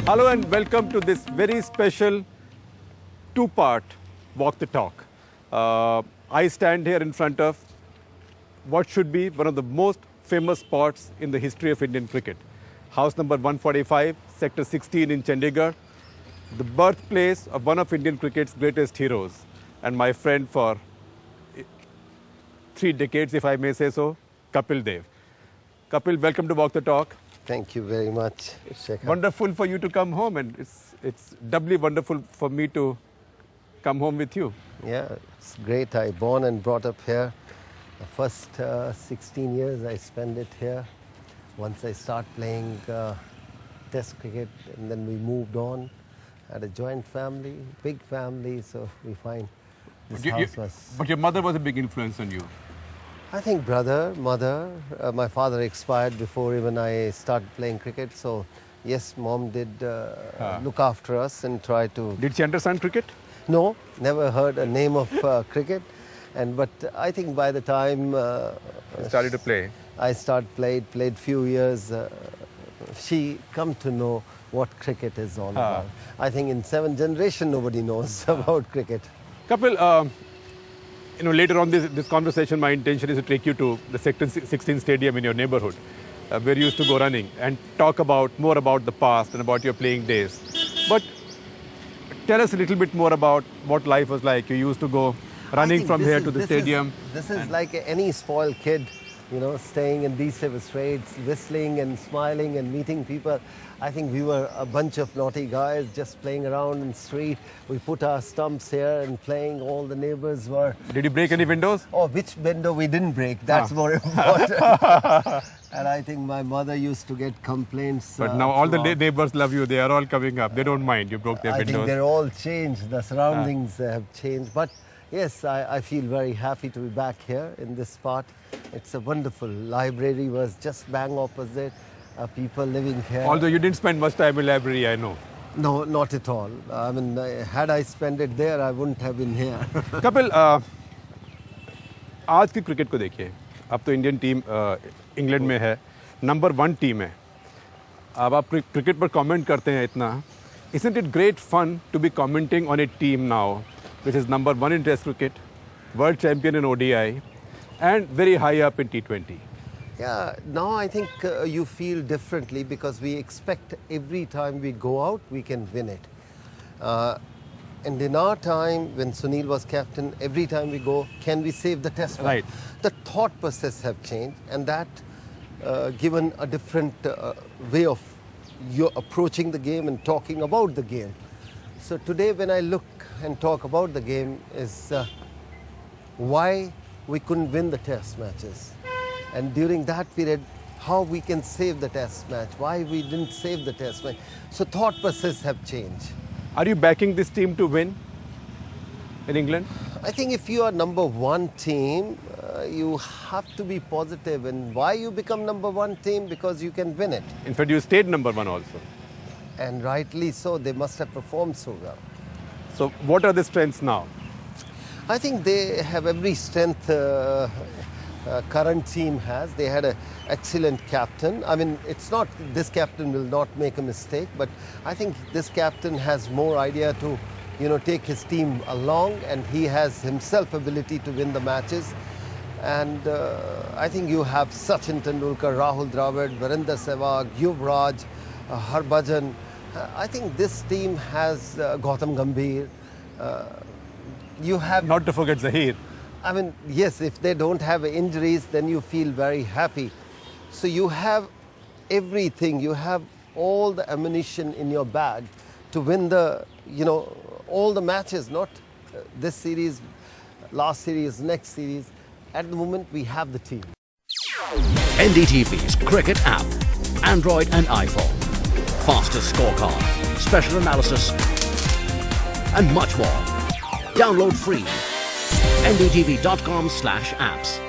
Hello and welcome to this very special two-part Walk the Talk. I stand here in front of what should be one of the most famous spots in the history of Indian cricket. House number 145, Sector 16 in Chandigarh, the birthplace of one of Indian cricket's greatest heroes and my friend for 3 decades, if I may say so, Kapil Dev. Kapil, welcome to Walk the Talk. Thank you very much, Shekhar. Wonderful for you to come home, and it's doubly wonderful for me to come home with you. Yeah, it's great. I born and brought up here. The first 16 years I spent it here. Once I start playing Test cricket, and then we moved on. Had a joint family, big family, so we find this house was... But your mother was a big influence on you. I think brother, mother, my father expired before even I started playing cricket. So yes, mom did look after us and try to... Did she understand cricket? No, never heard a name of cricket. But I think by the time... You started to play. I played few years. She come to know what cricket is all about. I think in 7th generation nobody knows about cricket. Kapil, later on this conversation, my intention is to take you to the Sector 16 stadium in your neighborhood, where you used to go running, and talk more about the past and about your playing days. But tell us a little bit more about what life was like. You used to go running from here to the stadium. This is like any spoiled kid, staying in these type of streets, whistling and smiling and meeting people. I think we were a bunch of naughty guys just playing around in the street. We put our stumps here and playing. All the neighbors were... Did you break any windows? Oh, which window we didn't break? That's more important. And I think my mother used to get complaints. But now all the neighbors love you. They are all coming up. They don't mind you broke their windows. I think they're all changed. The surroundings have changed. But yes, I feel very happy to be back here in this part. It's a wonderful library, was just bang opposite. People living here. Although you didn't spend much time in library, I know. No, not at all. I mean, had I spent it there, I wouldn't have been here. Kapil, आज की cricket को देखिए. अब तो Indian team England में है, number 1 team है. अब आप क्रिकेट पर कमेंट करते हैं इतना. Isn't it great fun to be commenting on a team now, which is number 1 in Test cricket, world champion in ODI, and very high up in T20? Yeah, now I think you feel differently because we expect every time we go out, we can win it. And in our time, when Sunil was captain, every time we go, can we save the test match? Right. The thought process have changed, and that given a different way of you approaching the game and talking about the game. So today when I look and talk about the game is why we couldn't win the test matches. And during that period, how we can save the test match, why we didn't save the test match. So thought process have changed. Are you backing this team to win in England? I think if you are number 1 team, you have to be positive. And why you become number 1 team? Because you can win it. In fact, you stayed number 1 also. And rightly so, they must have performed so well. So what are the strengths now? I think they have every strength current team has. They had an excellent captain. I mean, it's not, this captain will not make a mistake, but I think this captain has more idea to, take his team along, and he has himself ability to win the matches. And I think you have Sachin Tendulkar, Rahul Dravid, Virender Sehwag, Yuvraj, Harbhajan. I think this team has Gautam Gambhir. You have... Not to forget Zahir. I mean, yes, if they don't have injuries, then you feel very happy. So you have everything. You have all the ammunition in your bag to win the, all the matches, not this series, last series, next series. At the moment, we have the team. NDTV's cricket app, Android and iPhone. Fastest scorecard, special analysis, and much more. Download free. NDTV.com/apps.